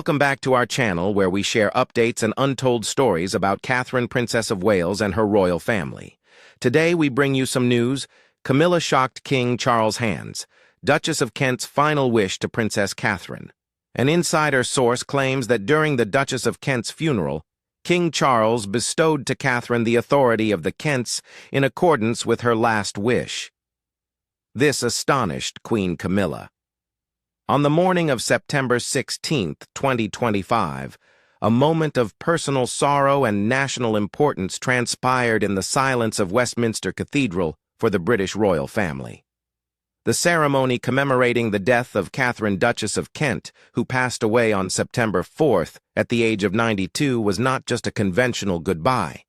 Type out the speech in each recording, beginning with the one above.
Welcome back to our channel where we share updates and untold stories about Catherine, Princess of Wales and her royal family. Today we bring you some news. Camilla shocked King Charles' hands. Duchess of Kent's final wish to Princess Catherine. An insider source claims that during the Duchess of Kent's funeral, King Charles bestowed to Catherine the authority of the Kents in accordance with her last wish. This astonished Queen Camilla. On the morning of September 16, 2025, a moment of personal sorrow and national importance transpired in the silence of Westminster Cathedral for the British royal family. The ceremony commemorating the death of Catherine, Duchess of Kent, who passed away on September 4th at the age of 92, was not just a conventional goodbye.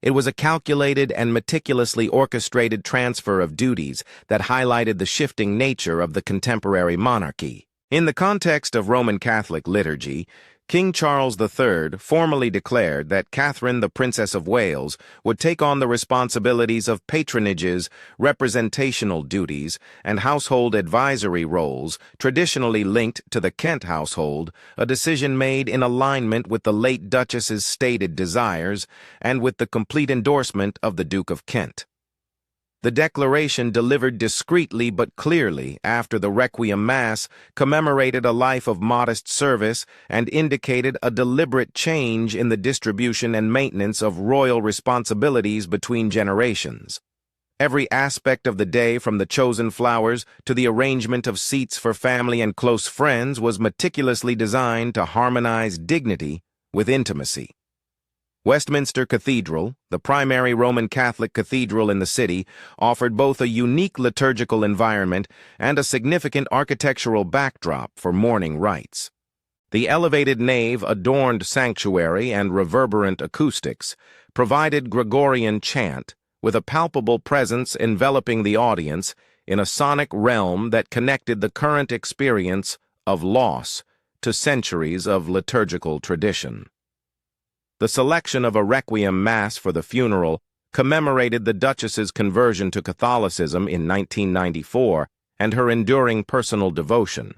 It was a calculated and meticulously orchestrated transfer of duties that highlighted the shifting nature of the contemporary monarchy. In the context of Roman Catholic liturgy, King Charles III formally declared that Catherine, the Princess of Wales, would take on the responsibilities of patronages, representational duties, and household advisory roles traditionally linked to the Kent household, a decision made in alignment with the late Duchess's stated desires and with the complete endorsement of the Duke of Kent. The declaration, delivered discreetly but clearly after the Requiem Mass, commemorated a life of modest service and indicated a deliberate change in the distribution and maintenance of royal responsibilities between generations. Every aspect of the day, from the chosen flowers to the arrangement of seats for family and close friends, was meticulously designed to harmonize dignity with intimacy. Westminster Cathedral, the primary Roman Catholic cathedral in the city, offered both a unique liturgical environment and a significant architectural backdrop for mourning rites. The elevated nave adorned sanctuary and reverberant acoustics provided Gregorian chant, with a palpable presence enveloping the audience in a sonic realm that connected the current experience of loss to centuries of liturgical tradition. The selection of a Requiem Mass for the funeral commemorated the Duchess's conversion to Catholicism in 1994 and her enduring personal devotion.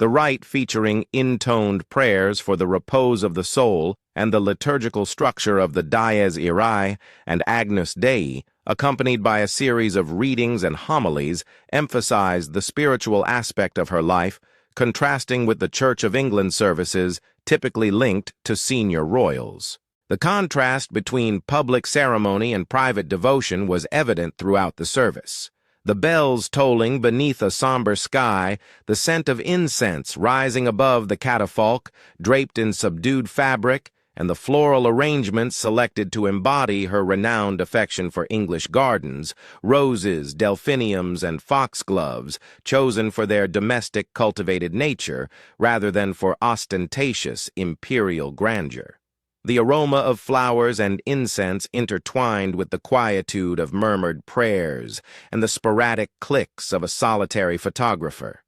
The rite, featuring intoned prayers for the repose of the soul and the liturgical structure of the Dies Irae and Agnus Dei, accompanied by a series of readings and homilies, emphasized the spiritual aspect of her life, contrasting with the Church of England services typically linked to senior royals. The contrast between public ceremony and private devotion was evident throughout the service. The bells tolling beneath a somber sky, the scent of incense rising above the catafalque, draped in subdued fabric, and the floral arrangements selected to embody her renowned affection for English gardens, roses, delphiniums, and foxgloves, chosen for their domestic cultivated nature rather than for ostentatious imperial grandeur. The aroma of flowers and incense intertwined with the quietude of murmured prayers and the sporadic clicks of a solitary photographer.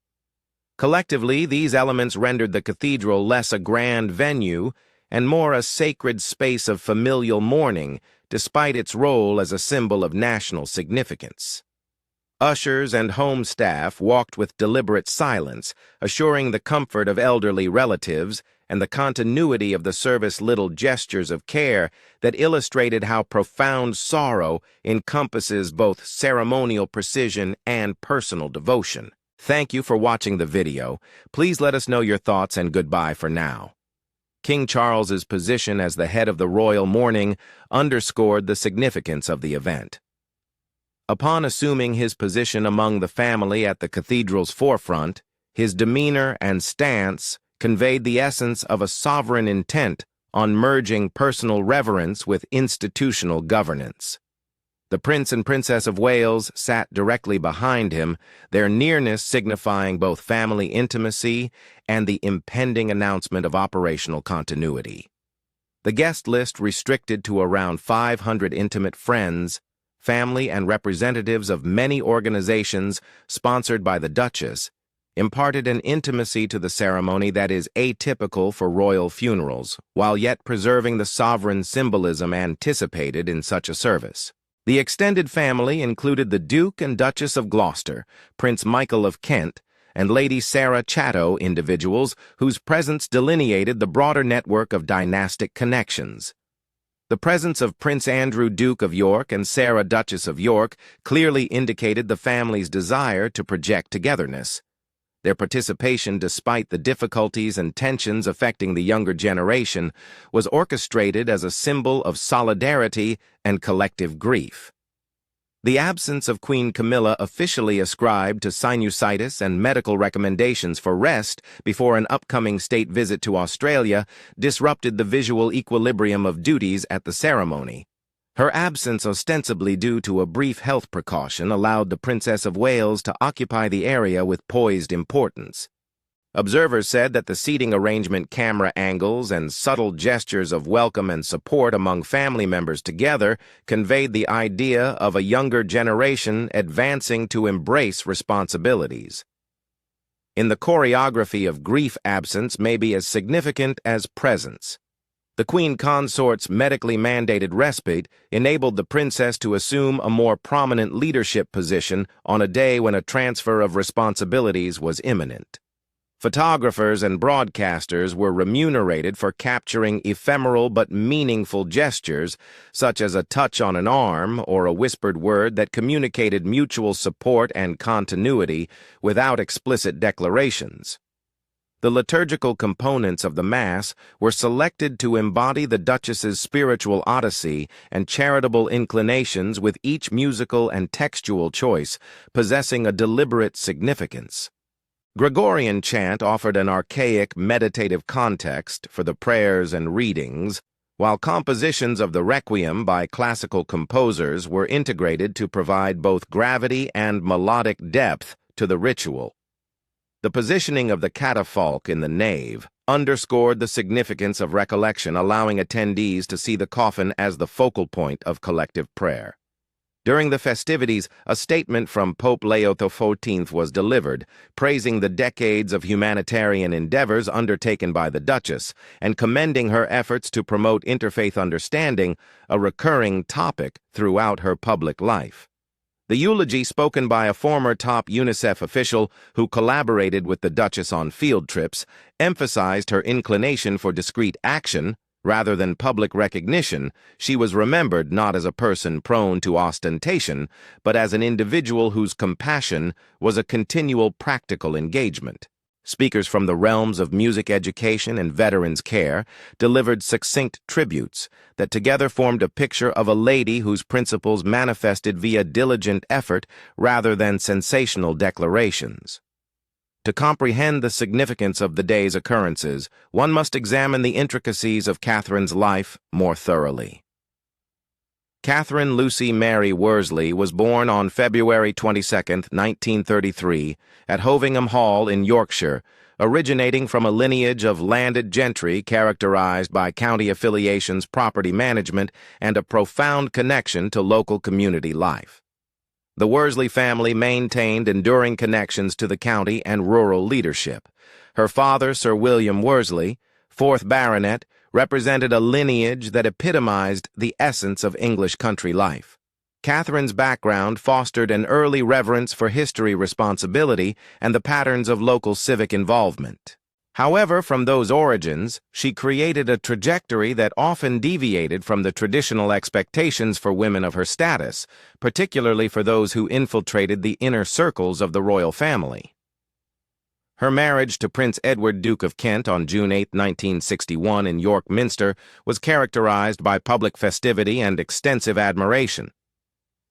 Collectively, these elements rendered the cathedral less a grand venue and more a sacred space of familial mourning, despite its role as a symbol of national significance. Ushers and home staff walked with deliberate silence, assuring the comfort of elderly relatives and the continuity of the service. Little gestures of care that illustrated how profound sorrow encompasses both ceremonial precision and personal devotion. Thank you for watching the video. Please let us know your thoughts, and goodbye for now. King Charles's position as the head of the royal mourning underscored the significance of the event. Upon assuming his position among the family at the cathedral's forefront, his demeanor and stance conveyed the essence of a sovereign intent on merging personal reverence with institutional governance. The Prince and Princess of Wales sat directly behind him, their nearness signifying both family intimacy and the impending announcement of operational continuity. The guest list, restricted to around 500 intimate friends, family, and representatives of many organizations sponsored by the Duchess, imparted an intimacy to the ceremony that is atypical for royal funerals, while yet preserving the sovereign symbolism anticipated in such a service. The extended family included the Duke and Duchess of Gloucester, Prince Michael of Kent, and Lady Sarah Chatto individuals whose presence delineated the broader network of dynastic connections. The presence of Prince Andrew, Duke of York, and Sarah, Duchess of York, clearly indicated the family's desire to project togetherness. Their participation, despite the difficulties and tensions affecting the younger generation, was orchestrated as a symbol of solidarity and collective grief. The absence of Queen Camilla, officially ascribed to sinusitis and medical recommendations for rest before an upcoming state visit to Australia, disrupted the visual equilibrium of duties at the ceremony. Her absence, ostensibly due to a brief health precaution, allowed the Princess of Wales to occupy the area with poised importance. Observers said that the seating arrangement, camera angles, and subtle gestures of welcome and support among family members together conveyed the idea of a younger generation advancing to embrace responsibilities. In the choreography of grief, absence may be as significant as presence. The Queen Consort's medically mandated respite enabled the princess to assume a more prominent leadership position on a day when a transfer of responsibilities was imminent. Photographers and broadcasters were remunerated for capturing ephemeral but meaningful gestures, such as a touch on an arm or a whispered word that communicated mutual support and continuity without explicit declarations. The liturgical components of the Mass were selected to embody the Duchess's spiritual odyssey and charitable inclinations, with each musical and textual choice possessing a deliberate significance. Gregorian chant offered an archaic, meditative context for the prayers and readings, while compositions of the Requiem by classical composers were integrated to provide both gravity and melodic depth to the ritual. The positioning of the catafalque in the nave underscored the significance of recollection, allowing attendees to see the coffin as the focal point of collective prayer. During the festivities, a statement from Pope Leo XIV was delivered, praising the decades of humanitarian endeavors undertaken by the Duchess and commending her efforts to promote interfaith understanding, a recurring topic throughout her public life. The eulogy, spoken by a former top UNICEF official who collaborated with the Duchess on field trips, emphasized her inclination for discreet action. Rather than public recognition, she was remembered not as a person prone to ostentation, but as an individual whose compassion was a continual practical engagement. Speakers from the realms of music education and veterans care delivered succinct tributes that together formed a picture of a lady whose principles manifested via diligent effort rather than sensational declarations. To comprehend the significance of the day's occurrences, one must examine the intricacies of Catherine's life more thoroughly. Catherine Lucy Mary Worsley was born on February 22, 1933, at Hovingham Hall in Yorkshire, originating from a lineage of landed gentry characterized by county affiliations, property management, and a profound connection to local community life. The Worsley family maintained enduring connections to the county and rural leadership. Her father, Sir William Worsley, 4th Baronet, represented a lineage that epitomized the essence of English country life. Catherine's background fostered an early reverence for history, responsibility, and the patterns of local civic involvement. However, from those origins, she created a trajectory that often deviated from the traditional expectations for women of her status, particularly for those who infiltrated the inner circles of the royal family. Her marriage to Prince Edward, Duke of Kent, on June 8, 1961, in York Minster, was characterized by public festivity and extensive admiration.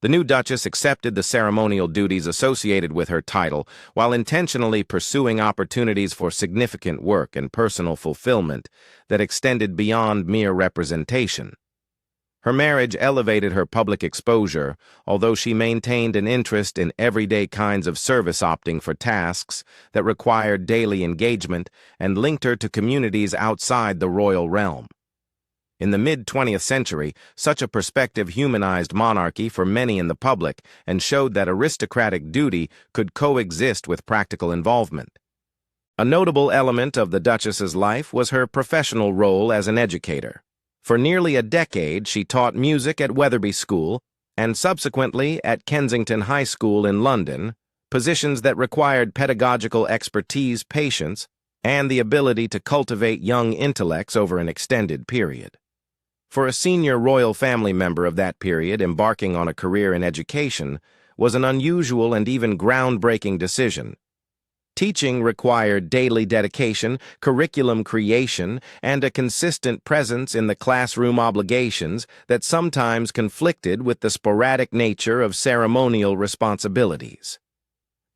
The new Duchess accepted the ceremonial duties associated with her title, while intentionally pursuing opportunities for significant work and personal fulfillment that extended beyond mere representation. Her marriage elevated her public exposure, although she maintained an interest in everyday kinds of service, opting for tasks that required daily engagement and linked her to communities outside the royal realm. In the mid-20th century, such a perspective humanized monarchy for many in the public and showed that aristocratic duty could coexist with practical involvement. A notable element of the Duchess's life was her professional role as an educator. For nearly a decade, she taught music at Wetherby School and subsequently at Kensington High School in London, positions that required pedagogical expertise, patience, and the ability to cultivate young intellects over an extended period. For a senior royal family member of that period, embarking on a career in education was an unusual and even groundbreaking decision. Teaching required daily dedication, curriculum creation, and a consistent presence in the classroom obligations that sometimes conflicted with the sporadic nature of ceremonial responsibilities.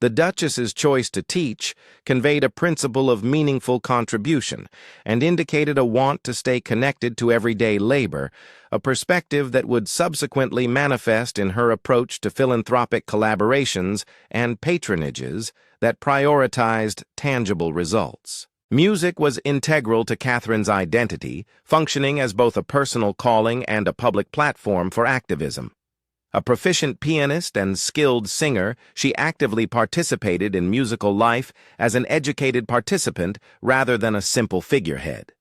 The Duchess's choice to teach conveyed a principle of meaningful contribution and indicated a want to stay connected to everyday labor, a perspective that would subsequently manifest in her approach to philanthropic collaborations and patronages that prioritized tangible results. Music was integral to Catherine's identity, functioning as both a personal calling and a public platform for activism. A proficient pianist and skilled singer, she actively participated in musical life as an educated participant rather than a simple figurehead.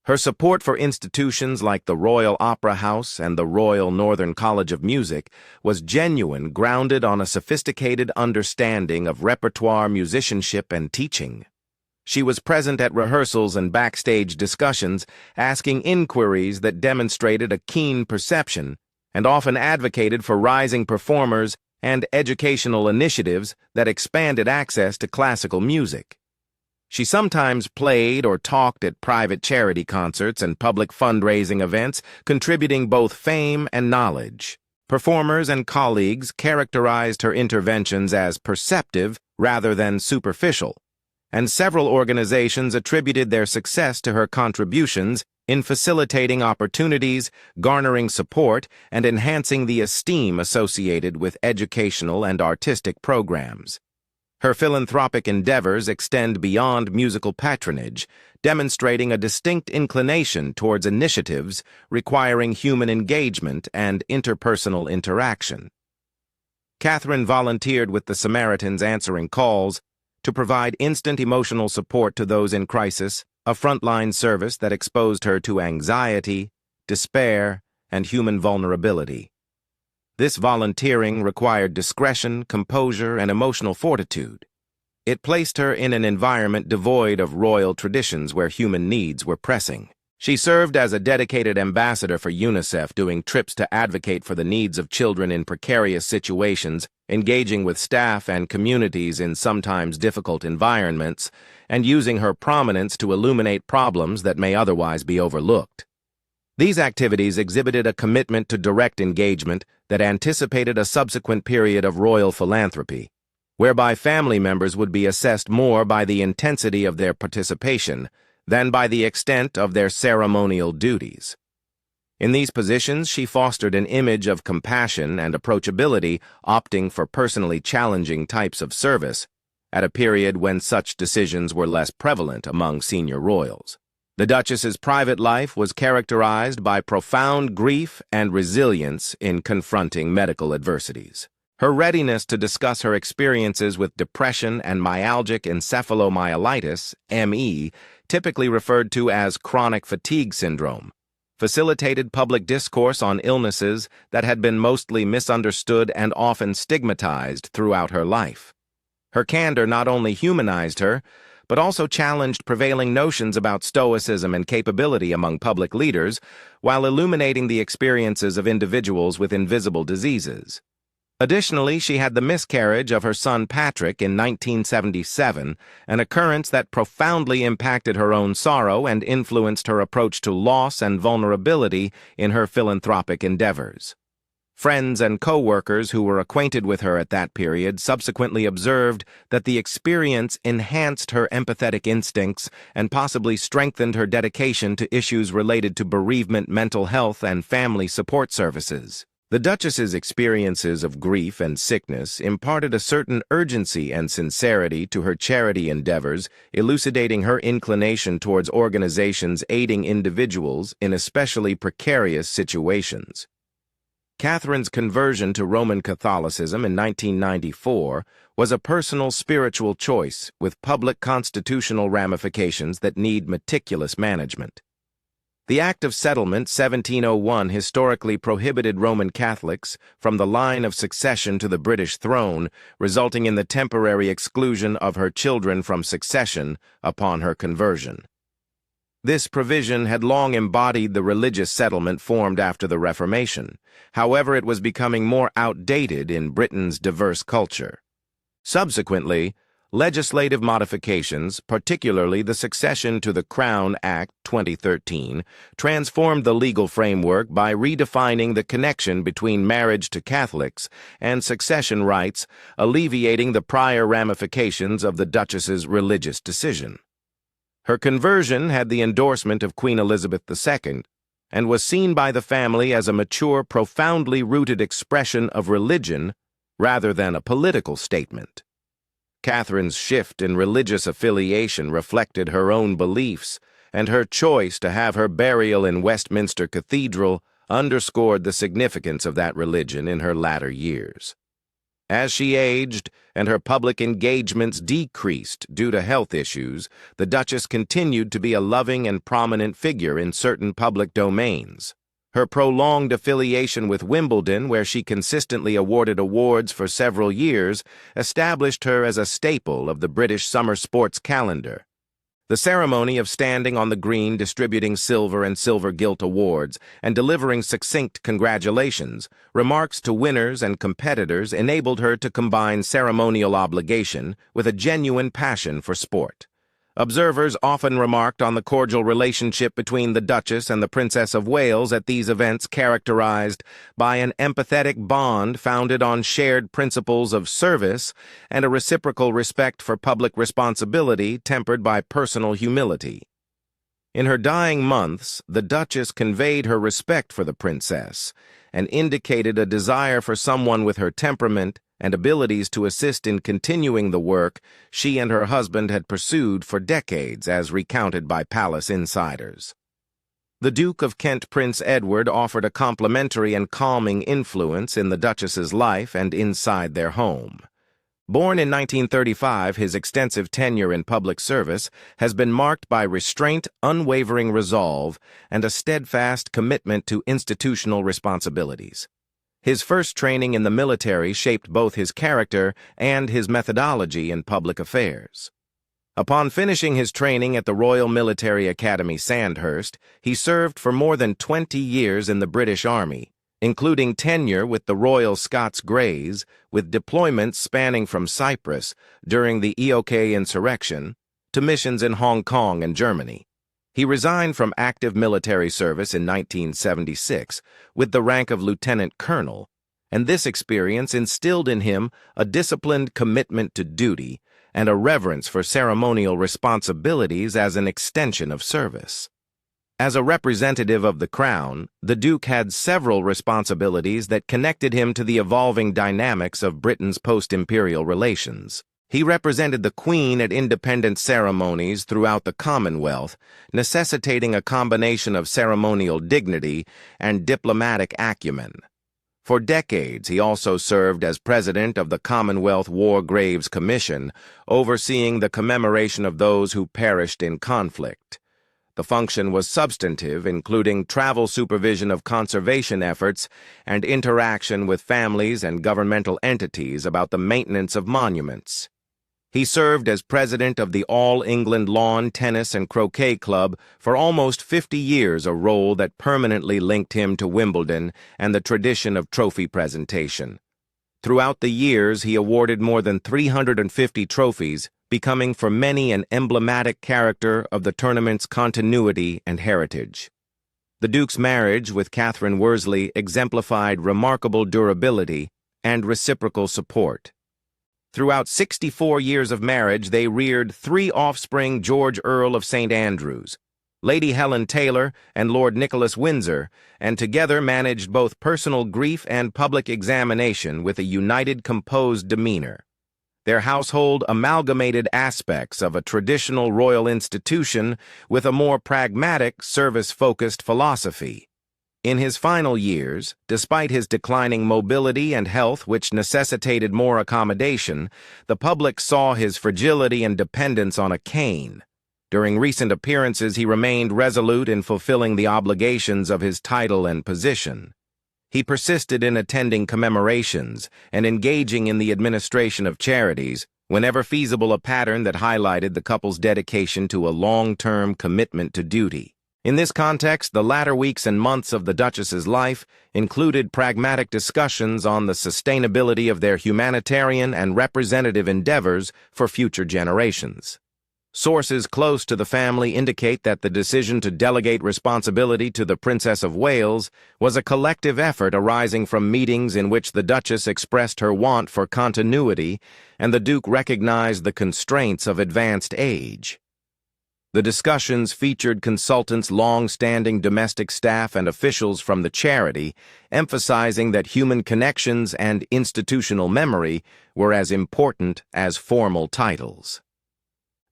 Her support for institutions like the Royal Opera House and the Royal Northern College of Music was genuine, grounded on a sophisticated understanding of repertoire musicianship and teaching. She was present at rehearsals and backstage discussions, asking inquiries that demonstrated a keen perception, and often advocated for rising performers and educational initiatives that expanded access to classical music. She sometimes played or talked at private charity concerts and public fundraising events, contributing both fame and knowledge. Performers and colleagues characterized her interventions as perceptive rather than superficial, and several organizations attributed their success to her contributions in facilitating opportunities, garnering support, and enhancing the esteem associated with educational and artistic programs. Her philanthropic endeavors extend beyond musical patronage, demonstrating a distinct inclination towards initiatives requiring human engagement and interpersonal interaction. Catherine volunteered with the Samaritans answering calls to provide instant emotional support to those in crisis, a frontline service that exposed her to anxiety, despair, and human vulnerability. This volunteering required discretion, composure, and emotional fortitude. It placed her in an environment devoid of royal traditions where human needs were pressing. She served as a dedicated ambassador for UNICEF, doing trips to advocate for the needs of children in precarious situations, engaging with staff and communities in sometimes difficult environments, and using her prominence to illuminate problems that may otherwise be overlooked. These activities exhibited a commitment to direct engagement that anticipated a subsequent period of royal philanthropy, whereby family members would be assessed more by the intensity of their participation than by the extent of their ceremonial duties. In these positions, she fostered an image of compassion and approachability, opting for personally challenging types of service at a period when such decisions were less prevalent among senior royals. The Duchess's private life was characterized by profound grief and resilience in confronting medical adversities. Her readiness to discuss her experiences with depression and myalgic encephalomyelitis, ME, typically referred to as chronic fatigue syndrome, facilitated public discourse on illnesses that had been mostly misunderstood and often stigmatized throughout her life. Her candor not only humanized her, but also challenged prevailing notions about stoicism and capability among public leaders, while illuminating the experiences of individuals with invisible diseases. Additionally, she had the miscarriage of her son Patrick in 1977, an occurrence that profoundly impacted her own sorrow and influenced her approach to loss and vulnerability in her philanthropic endeavors. Friends and co-workers who were acquainted with her at that period subsequently observed that the experience enhanced her empathetic instincts and possibly strengthened her dedication to issues related to bereavement, mental health, and family support services. The Duchess's experiences of grief and sickness imparted a certain urgency and sincerity to her charity endeavors, elucidating her inclination towards organizations aiding individuals in especially precarious situations. Catherine's conversion to Roman Catholicism in 1994 was a personal spiritual choice with public constitutional ramifications that need meticulous management. The Act of Settlement 1701 historically prohibited Roman Catholics from the line of succession to the British throne, resulting in the temporary exclusion of her children from succession upon her conversion. This provision had long embodied the religious settlement formed after the Reformation. However, it was becoming more outdated in Britain's diverse culture. Subsequently, legislative modifications, particularly the Succession to the Crown Act 2013, transformed the legal framework by redefining the connection between marriage to Catholics and succession rights, alleviating the prior ramifications of the Duchess's religious decision. Her conversion had the endorsement of Queen Elizabeth II and was seen by the family as a mature, profoundly rooted expression of religion rather than a political statement. Catherine's shift in religious affiliation reflected her own beliefs, and her choice to have her burial in Westminster Cathedral underscored the significance of that religion in her latter years. As she aged and her public engagements decreased due to health issues, the Duchess continued to be a loving and prominent figure in certain public domains. Her prolonged affiliation with Wimbledon, where she consistently awarded awards for several years, established her as a staple of the British summer sports calendar. The ceremony of standing on the green distributing silver and silver-gilt awards and delivering succinct congratulations, remarks to winners and competitors enabled her to combine ceremonial obligation with a genuine passion for sport. Observers often remarked on the cordial relationship between the Duchess and the Princess of Wales at these events, characterized by an empathetic bond founded on shared principles of service and a reciprocal respect for public responsibility tempered by personal humility. In her dying months, the Duchess conveyed her respect for the princess and indicated a desire for someone with her temperament and abilities to assist in continuing the work she and her husband had pursued for decades, as recounted by palace insiders. The Duke of Kent Prince Edward offered a complimentary and calming influence in the Duchess's life and inside their home. Born in 1935, his extensive tenure in public service has been marked by restraint, unwavering resolve, and a steadfast commitment to institutional responsibilities. His first training in the military shaped both his character and his methodology in public affairs. Upon finishing his training at the Royal Military Academy Sandhurst, he served for more than 20 years in the British Army, including tenure with the Royal Scots Greys, with deployments spanning from Cyprus during the EOK insurrection to missions in Hong Kong and Germany. He resigned from active military service in 1976 with the rank of lieutenant colonel, and this experience instilled in him a disciplined commitment to duty and a reverence for ceremonial responsibilities as an extension of service. As a representative of the Crown, the Duke had several responsibilities that connected him to the evolving dynamics of Britain's post-imperial relations. He represented the Queen at independent ceremonies throughout the Commonwealth, necessitating a combination of ceremonial dignity and diplomatic acumen. For decades, he also served as president of the Commonwealth War Graves Commission, overseeing the commemoration of those who perished in conflict. The function was substantive, including travel supervision of conservation efforts and interaction with families and governmental entities about the maintenance of monuments. He served as president of the All England Lawn Tennis and Croquet Club for almost 50 years, a role that permanently linked him to Wimbledon and the tradition of trophy presentation. Throughout the years, he awarded more than 350 trophies, becoming for many an emblematic character of the tournament's continuity and heritage. The Duke's marriage with Catherine Worsley exemplified remarkable durability and reciprocal support. Throughout 64 years of marriage, they reared 3 offspring: George Earl of St. Andrews, Lady Helen Taylor, and Lord Nicholas Windsor, and together managed both personal grief and public examination with a united, composed demeanor. Their household amalgamated aspects of a traditional royal institution with a more pragmatic, service-focused philosophy. In his final years, despite his declining mobility and health which necessitated more accommodation, the public saw his fragility and dependence on a cane. During recent appearances, he remained resolute in fulfilling the obligations of his title and position. He persisted in attending commemorations and engaging in the administration of charities, whenever feasible, a pattern that highlighted the couple's dedication to a long-term commitment to duty. In this context, the latter weeks and months of the Duchess's life included pragmatic discussions on the sustainability of their humanitarian and representative endeavors for future generations. Sources close to the family indicate that the decision to delegate responsibility to the Princess of Wales was a collective effort arising from meetings in which the Duchess expressed her want for continuity and the Duke recognized the constraints of advanced age. The discussions featured consultants, long-standing domestic staff, and officials from the charity, emphasizing that human connections and institutional memory were as important as formal titles.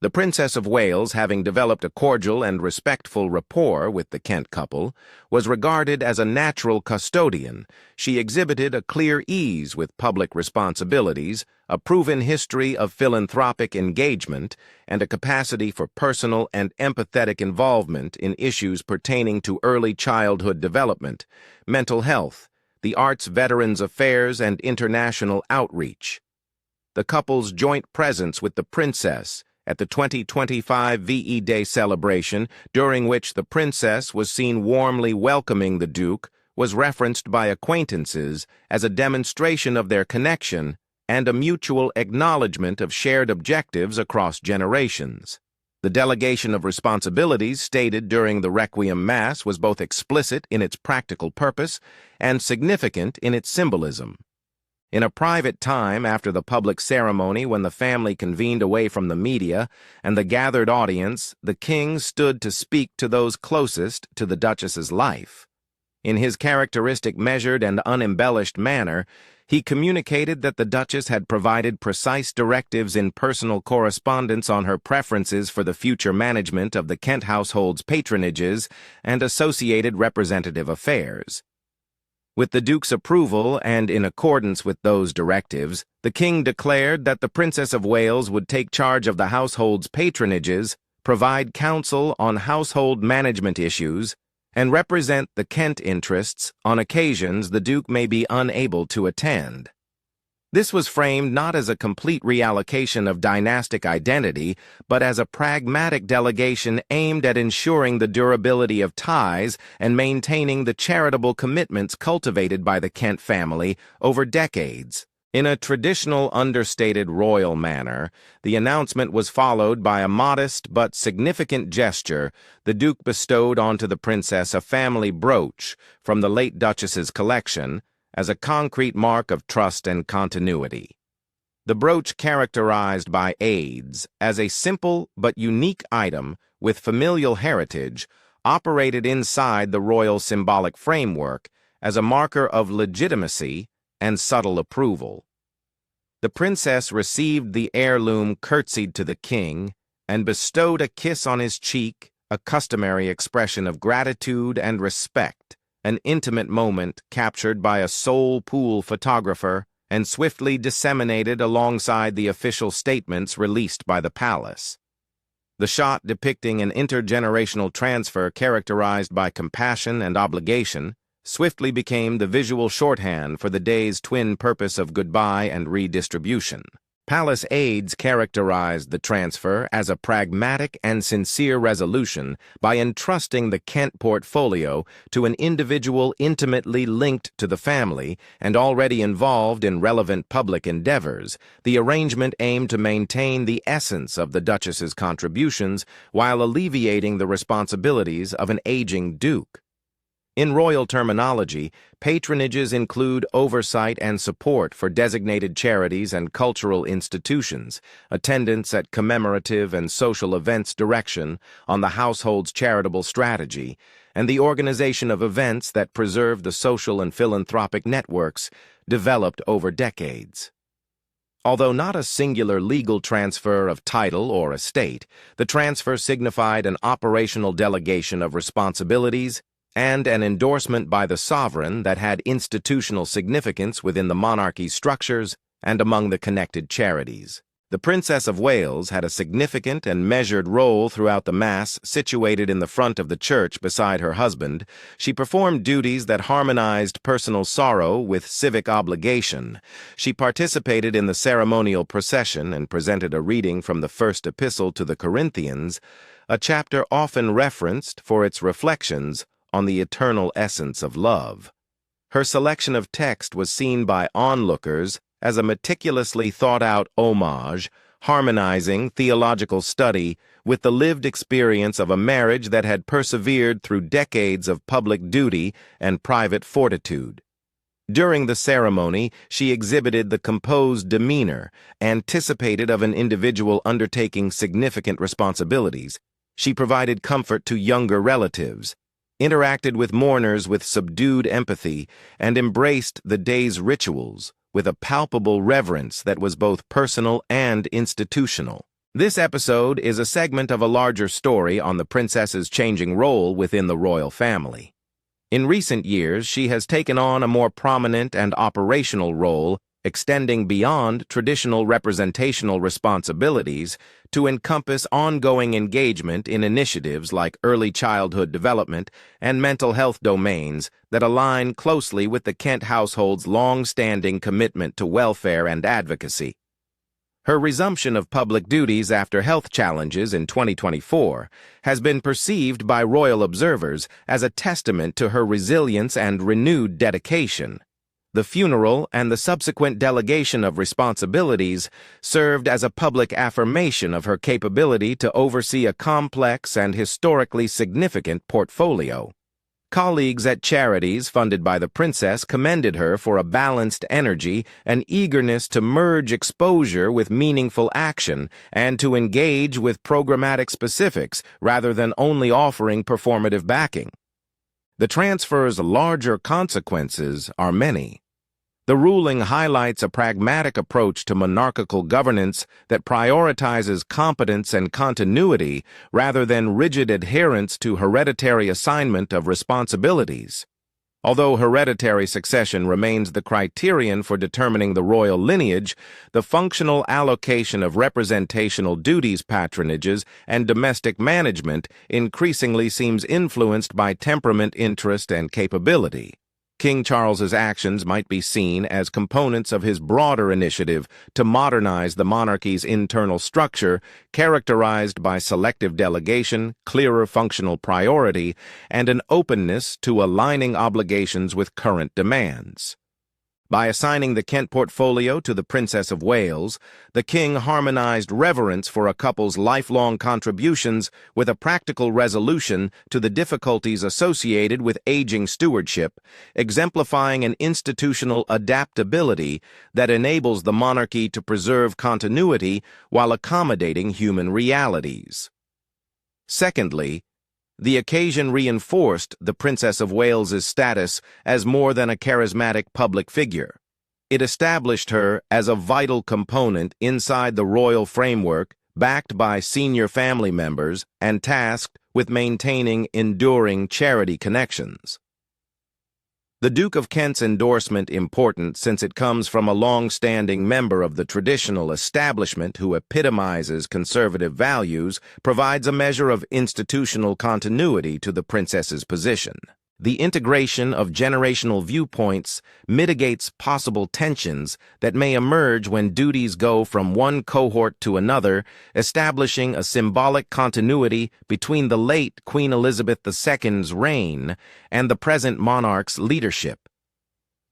The Princess of Wales, having developed a cordial and respectful rapport with the Kent couple, was regarded as a natural custodian. She exhibited a clear ease with public responsibilities, a proven history of philanthropic engagement, and a capacity for personal and empathetic involvement in issues pertaining to early childhood development, mental health, the arts, veterans' affairs, and international outreach. The couple's joint presence with the princess at the 2025 VE Day celebration, during which the princess was seen warmly welcoming the Duke, was referenced by acquaintances as a demonstration of their connection and a mutual acknowledgement of shared objectives across generations. The delegation of responsibilities stated during the Requiem Mass was both explicit in its practical purpose and significant in its symbolism. In a private time after the public ceremony, when the family convened away from the media and the gathered audience, the king stood to speak to those closest to the Duchess's life. In his characteristic measured and unembellished manner, he communicated that the Duchess had provided precise directives in personal correspondence on her preferences for the future management of the Kent household's patronages and associated representative affairs. With the Duke's approval and in accordance with those directives, the King declared that the Princess of Wales would take charge of the household's patronages, provide counsel on household management issues, and represent the Kent interests on occasions the Duke may be unable to attend. This was framed not as a complete reallocation of dynastic identity, but as a pragmatic delegation aimed at ensuring the durability of ties and maintaining the charitable commitments cultivated by the Kent family over decades. In a traditional, understated royal manner, the announcement was followed by a modest but significant gesture. The Duke bestowed onto the princess a family brooch from the late Duchess's collection, as a concrete mark of trust and continuity. The brooch, characterized by aides as a simple but unique item with familial heritage, operated inside the royal symbolic framework as a marker of legitimacy and subtle approval. The princess received the heirloom, curtsied to the king, and bestowed a kiss on his cheek, a customary expression of gratitude and respect, an intimate moment captured by a Soul Pool photographer and swiftly disseminated alongside the official statements released by the palace. The shot, depicting an intergenerational transfer characterized by compassion and obligation, swiftly became the visual shorthand for the day's twin purpose of goodbye and redistribution. Palace aides characterized the transfer as a pragmatic and sincere resolution by entrusting the Kent portfolio to an individual intimately linked to the family and already involved in relevant public endeavors. The arrangement aimed to maintain the essence of the Duchess's contributions while alleviating the responsibilities of an aging Duke. In royal terminology, patronages include oversight and support for designated charities and cultural institutions, attendance at commemorative and social events, direction on the household's charitable strategy, and the organization of events that preserve the social and philanthropic networks developed over decades. Although not a singular legal transfer of title or estate, the transfer signified an operational delegation of responsibilities and an endorsement by the sovereign that had institutional significance within the monarchy's structures and among the connected charities. The Princess of Wales had a significant and measured role throughout the Mass. Situated in the front of the church beside her husband, she performed duties that harmonized personal sorrow with civic obligation. She participated in the ceremonial procession and presented a reading from the first epistle to the Corinthians, a chapter often referenced for its reflections on the eternal essence of love. Her selection of text was seen by onlookers as a meticulously thought-out homage, harmonizing theological study with the lived experience of a marriage that had persevered through decades of public duty and private fortitude. During the ceremony, she exhibited the composed demeanor anticipated of an individual undertaking significant responsibilities. She provided comfort to younger relatives, interacted with mourners with subdued empathy, and embraced the day's rituals with a palpable reverence that was both personal and institutional. This episode is a segment of a larger story on the princess's changing role within the royal family. In recent years, she has taken on a more prominent and operational role, extending beyond traditional representational responsibilities to encompass ongoing engagement in initiatives like early childhood development and mental health domains that align closely with the Kent household's long-standing commitment to welfare and advocacy. Her resumption of public duties after health challenges in 2024 has been perceived by royal observers as a testament to her resilience and renewed dedication. The funeral and the subsequent delegation of responsibilities served as a public affirmation of her capability to oversee a complex and historically significant portfolio. Colleagues at charities funded by the princess commended her for a balanced energy and eagerness to merge exposure with meaningful action and to engage with programmatic specifics rather than only offering performative backing. The transfer's larger consequences are many. The ruling highlights a pragmatic approach to monarchical governance that prioritizes competence and continuity rather than rigid adherence to hereditary assignment of responsibilities. Although hereditary succession remains the criterion for determining the royal lineage, the functional allocation of representational duties, patronages, and domestic management increasingly seems influenced by temperament, interest, and capability. King Charles's actions might be seen as components of his broader initiative to modernize the monarchy's internal structure, characterized by selective delegation, clearer functional priority, and an openness to aligning obligations with current demands. By assigning the Kent portfolio to the Princess of Wales, the king harmonized reverence for a couple's lifelong contributions with a practical resolution to the difficulties associated with aging stewardship, exemplifying an institutional adaptability that enables the monarchy to preserve continuity while accommodating human realities. Secondly, the occasion reinforced the Princess of Wales's status as more than a charismatic public figure. It established her as a vital component inside the royal framework, backed by senior family members and tasked with maintaining enduring charity connections. The Duke of Kent's endorsement important since it comes from a long-standing member of the traditional establishment who epitomizes conservative values, provides a measure of institutional continuity to the princess's position. The integration of generational viewpoints mitigates possible tensions that may emerge when duties go from one cohort to another, establishing a symbolic continuity between the late Queen Elizabeth II's reign and the present monarch's leadership.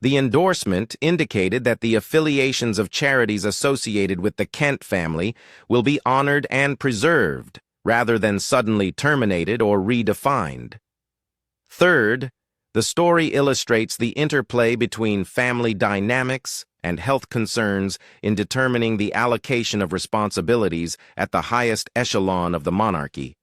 The endorsement indicated that the affiliations of charities associated with the Kent family will be honored and preserved, rather than suddenly terminated or redefined. Third, the story illustrates the interplay between family dynamics and health concerns in determining the allocation of responsibilities at the highest echelon of the monarchy.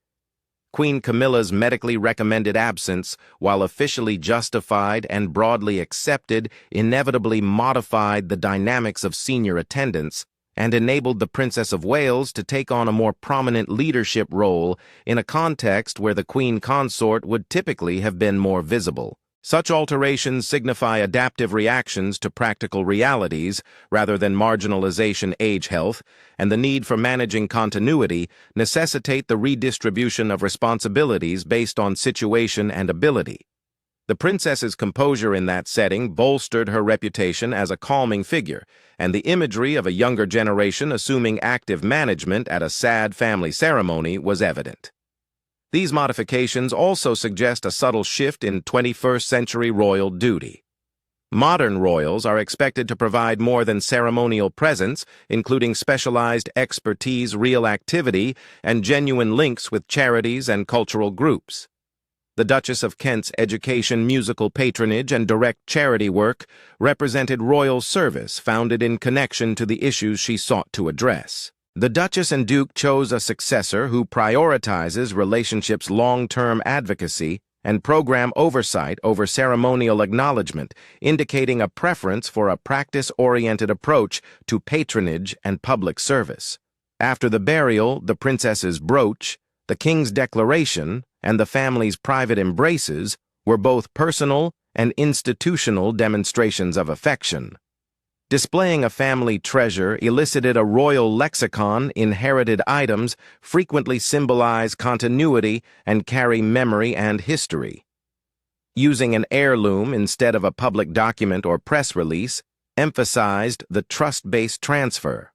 Queen Camilla's medically recommended absence, while officially justified and broadly accepted, inevitably modified the dynamics of senior attendance and enabled the Princess of Wales to take on a more prominent leadership role in a context where the Queen Consort would typically have been more visible. Such alterations signify adaptive reactions to practical realities rather than marginalization. Age, health, and the need for managing continuity necessitate the redistribution of responsibilities based on situation and ability. The princess's composure in that setting bolstered her reputation as a calming figure, and the imagery of a younger generation assuming active management at a sad family ceremony was evident. These modifications also suggest a subtle shift in 21st century royal duty. Modern royals are expected to provide more than ceremonial presence, including specialized expertise, real activity, and genuine links with charities and cultural groups. The Duchess of Kent's education, musical patronage, and direct charity work represented royal service founded in connection to the issues she sought to address. The Duchess and Duke chose a successor who prioritizes relationships' long-term advocacy and program oversight over ceremonial acknowledgement, indicating a preference for a practice-oriented approach to patronage and public service. After the burial, the princess's brooch, the king's declaration, and the family's private embraces were both personal and institutional demonstrations of affection. Displaying a family treasure elicited a royal lexicon. Inherited items frequently symbolize continuity and carry memory and history. Using an heirloom instead of a public document or press release emphasized the trust-based transfer.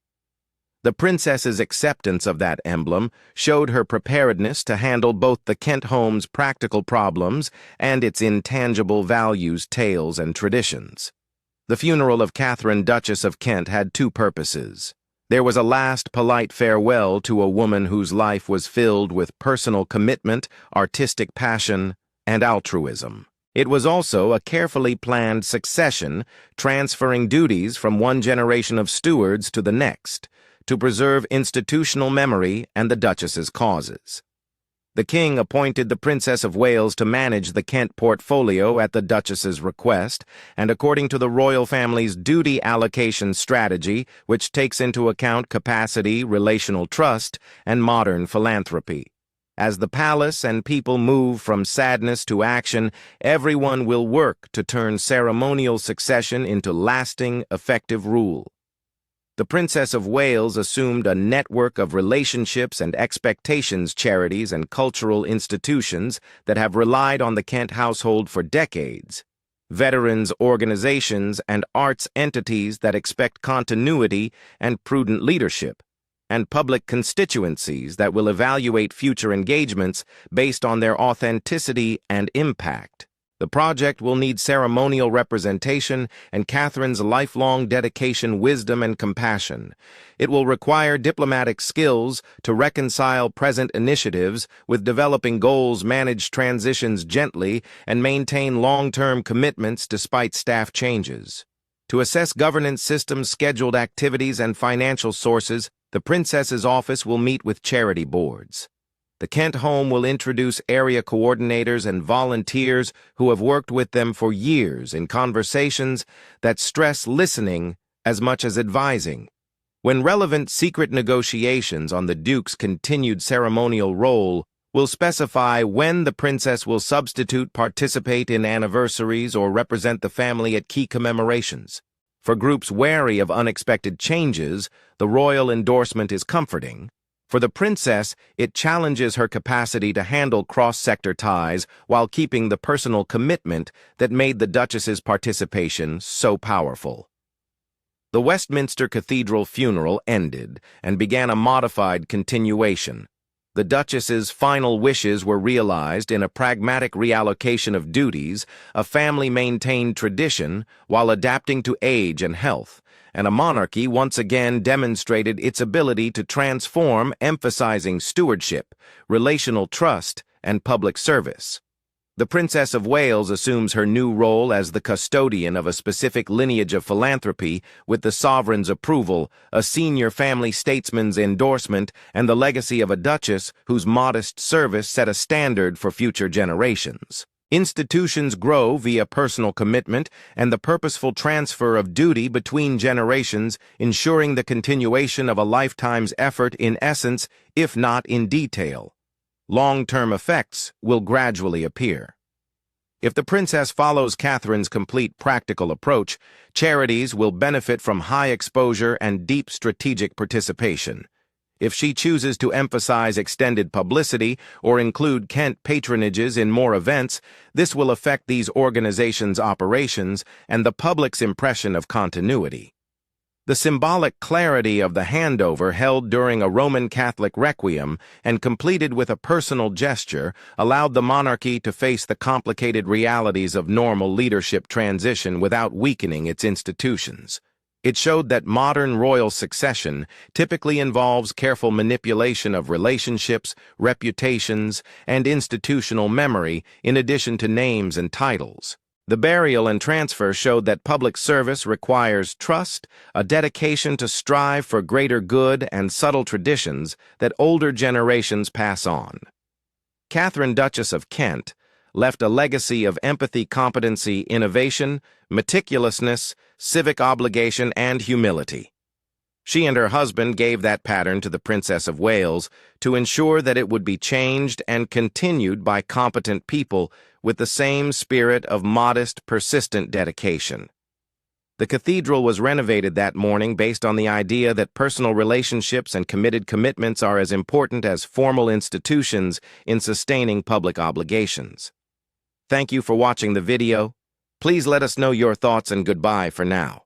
The princess's acceptance of that emblem showed her preparedness to handle both the Kent home's practical problems and its intangible values, tales, and traditions. The funeral of Catherine, Duchess of Kent, had two purposes. There was a last polite farewell to a woman whose life was filled with personal commitment, artistic passion, and altruism. It was also a carefully planned succession, transferring duties from one generation of stewards to the next, to preserve institutional memory and the Duchess's causes. The king appointed the Princess of Wales to manage the Kent portfolio at the Duchess's request, and according to the royal family's duty allocation strategy, which takes into account capacity, relational trust, and modern philanthropy. As the palace and people move from sadness to action, everyone will work to turn ceremonial succession into lasting, effective rule. The Princess of Wales assumed a network of relationships and expectations, charities, and cultural institutions that have relied on the Kent household for decades. Veterans organizations and arts entities that expect continuity and prudent leadership, and public constituencies that will evaluate future engagements based on their authenticity and impact. The project will need ceremonial representation and Catherine's lifelong dedication, wisdom, and compassion. It will require diplomatic skills to reconcile present initiatives with developing goals, manage transitions gently, and maintain long-term commitments despite staff changes. To assess governance systems, scheduled activities, and financial sources, the Princess's office will meet with charity boards. The Kent home will introduce area coordinators and volunteers who have worked with them for years in conversations that stress listening as much as advising. When relevant, secret negotiations on the Duke's continued ceremonial role will specify when the princess will substitute, participate in anniversaries, or represent the family at key commemorations. For groups wary of unexpected changes, the royal endorsement is comforting. For the princess, it challenges her capacity to handle cross-sector ties while keeping the personal commitment that made the Duchess's participation so powerful. The Westminster Cathedral funeral ended and began a modified continuation. The Duchess's final wishes were realized in a pragmatic reallocation of duties, a family-maintained tradition while adapting to age and health, and a monarchy once again demonstrated its ability to transform, emphasizing stewardship, relational trust, and public service. The Princess of Wales assumes her new role as the custodian of a specific lineage of philanthropy with the sovereign's approval, a senior family statesman's endorsement, and the legacy of a duchess whose modest service set a standard for future generations. Institutions grow via personal commitment and the purposeful transfer of duty between generations, ensuring the continuation of a lifetime's effort in essence, if not in detail. Long-term effects will gradually appear. If the princess follows Catherine's complete practical approach, charities will benefit from high exposure and deep strategic participation. If she chooses to emphasize extended publicity or include Kent patronages in more events, this will affect these organizations' operations and the public's impression of continuity. The symbolic clarity of the handover held during a Roman Catholic requiem and completed with a personal gesture allowed the monarchy to face the complicated realities of normal leadership transition without weakening its institutions. It showed that modern royal succession typically involves careful manipulation of relationships, reputations, and institutional memory in addition to names and titles. The burial and transfer showed that public service requires trust, a dedication to strive for greater good, and subtle traditions that older generations pass on. Catherine, Duchess of Kent, left a legacy of empathy, competency, innovation, meticulousness, civic obligation, and humility. She and her husband gave that pattern to the Princess of Wales to ensure that it would be changed and continued by competent people with the same spirit of modest, persistent dedication. The cathedral was renovated that morning based on the idea that personal relationships and committed commitments are as important as formal institutions in sustaining public obligations. Thank you for watching the video. Please let us know your thoughts, and goodbye for now.